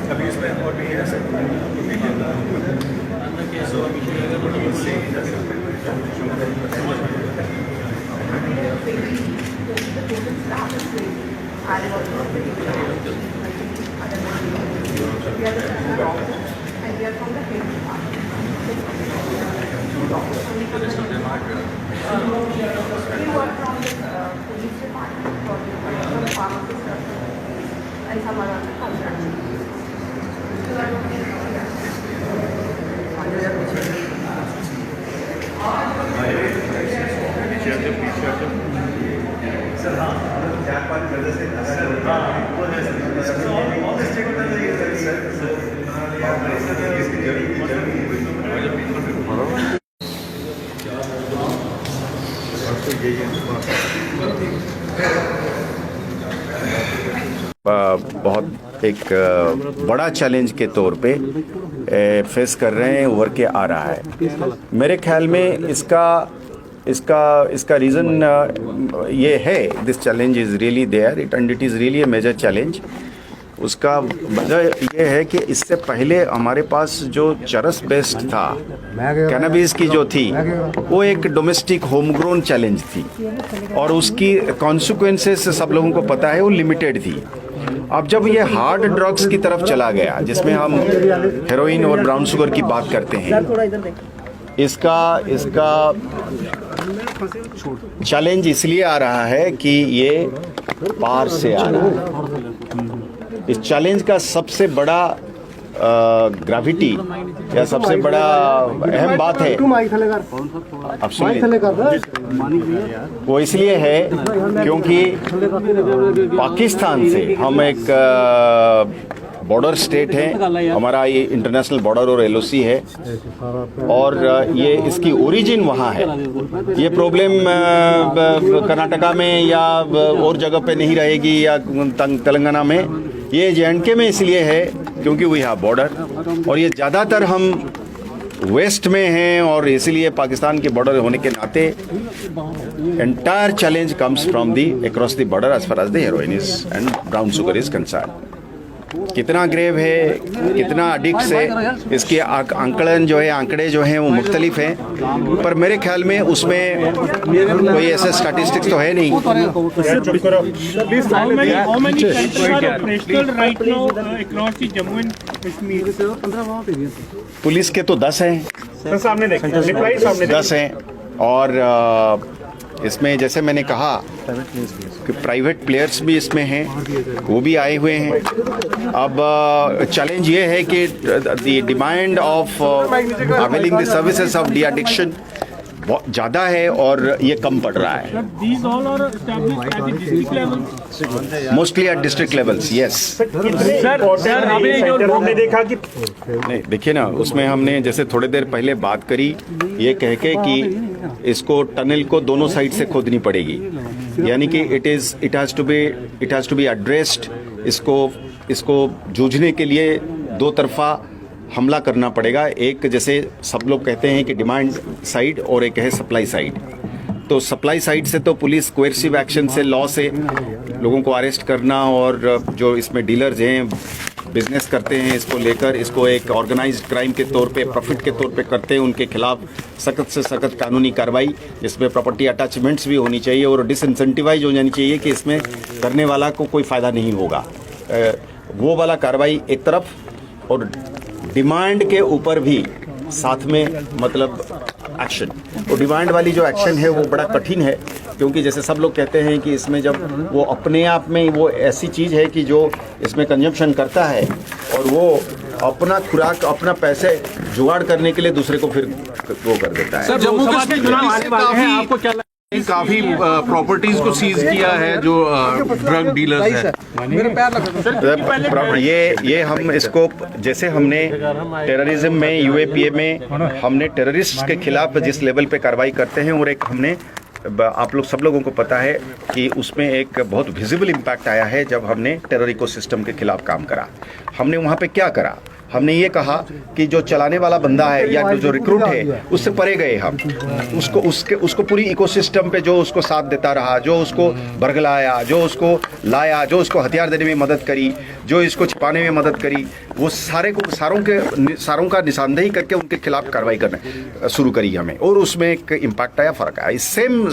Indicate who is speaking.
Speaker 1: अभी इसमें और भी है sir
Speaker 2: and some other construction.
Speaker 1: Sir हाँ 4-5 वजह से
Speaker 3: बहुत एक बड़ा चैलेंज के तौर पे फेस कर रहे हैं, उभर के आ रहा है। मेरे ख्याल में इसका रीज़न ये है, this challenge is really there and it is really a major challenge. उसका वजह ये है कि इससे पहले हमारे पास जो चरस बेस्ड था, कैनबिस की जो थी, वो एक डोमेस्टिक होम ग्रोन चैलेंज थी और उसकी कॉन्सिक्वेंसेस सब लोगों को पता है, वो लिमिटेड थी। अब जब ये हार्ड ड्रग्स की तरफ चला गया, जिसमें हम हेरोइन और ब्राउन शुगर की बात करते हैं, इसका चैलेंज इसलिए आ रहा है कि ये पार से आ रहा है। इस चैलेंज का सबसे बड़ा ग्रेविटी या सबसे बड़ा अहम बात है वो इसलिए है क्योंकि पाकिस्तान से हम एक बॉर्डर स्टेट है, हमारा ये इंटरनेशनल बॉर्डर और एलओसी है और ये इसकी ओरिजिन वहाँ है। ये प्रॉब्लम कर्नाटका में या और जगह पे नहीं रहेगी या तेलंगाना में, ये जे&के में इसलिए है क्योंकि वी हैव बॉर्डर और ये ज़्यादातर हम वेस्ट में हैं और इसलिए पाकिस्तान के बॉर्डर होने के नाते entire challenge comes from the across the border as far as the heroin is and brown sugar is concern. कितना ग्रेव है, कितना एडिक्ट्स है, इसके आंकड़न जो है, आंकड़े जो हैं वो मुख्तलिफ हैं, पर मेरे ख्याल में उसमें कोई ऐसे स्टैटिस्टिक्स तो है नहीं। पुलिस के तो 10 हैं, 10 हैं और इसमें जैसे मैंने कहा कि प्राइवेट प्लेयर्स भी इसमें हैं, वो भी आए हुए हैं। अब चैलेंज ये है कि the demand of availing the services of de addiction बहुत ज़्यादा है और ये कम पड़ रहा है। Mostly at district levels, yes.
Speaker 1: हमने देखा कि
Speaker 3: नहीं, देखिए ना, उसमें हमने जैसे थोड़ी देर पहले बात करी ये कह के कि इसको टनल को दोनों साइड से खोदनी पड़ेगी, यानी कि it has to be addressed. इसको जूझने के लिए दो तरफा हमला करना पड़ेगा। एक जैसे सब लोग कहते हैं कि डिमांड साइड और एक है सप्लाई साइड। तो सप्लाई साइड से तो पुलिस कोएर्सिव एक्शन से, लॉ से लोगों को अरेस्ट करना और जो इसमें डीलर्स हैं, बिजनेस करते हैं, इसको लेकर इसको एक ऑर्गेनाइज्ड क्राइम के तौर पे, प्रॉफिट के तौर पे करते हैं, उनके खिलाफ सख्त से सख्त कानूनी कार्रवाई, जिसमें प्रॉपर्टी अटैचमेंट्स भी होनी चाहिए और डिसइंसेंटिवाइज हो जानी चाहिए कि इसमें करने वाला को कोई फ़ायदा नहीं होगा। वो वाला कार्रवाई एक तरफ और डिमांड के ऊपर भी साथ में मतलब एक्शन। तो डिमांड वाली जो एक्शन है वो बड़ा कठिन है क्योंकि जैसे सब लोग कहते हैं कि इसमें जब वो अपने आप में वो ऐसी चीज़ है कि जो इसमें कंजम्पशन करता है और वो अपना खुराक अपना पैसे जुगाड़ करने के लिए दूसरे को फिर वो कर देता है।
Speaker 4: सर जम्मू कश्मीर चुनाव आने वाले हैं, आपको क्या लगता है?
Speaker 5: काफी प्रॉपर्टीज को सीज किया है जो ड्रग डीलर्स है।
Speaker 3: ये हम इसको जैसे हमने टेररिज्म में यूएपीए में हमने टेररिस्ट के खिलाफ जिस लेवल पे कार्रवाई करते हैं और एक हमने आप लोग सब लोगों को पता है कि उसमें एक बहुत विजिबल इम्पैक्ट आया है जब हमने टेरर इकोसिस्टम के खिलाफ काम करा। हमने वहाँ पे क्या करा, हमने ये कहा कि जो चलाने वाला बंदा है या जो रिक्रूट है उससे परे गए हम, उसको पूरी इकोसिस्टम पे जो उसको साथ देता रहा, जो उसको बरगलाया, जो उसको लाया, जो उसको हथियार देने में मदद करी, जो इसको छिपाने में मदद करी, वो सारों का निशानदेही करके उनके खिलाफ कार्रवाई करना शुरू करी हमें, और उसमें एक इम्पैक्ट आया, फर्क आया। सेम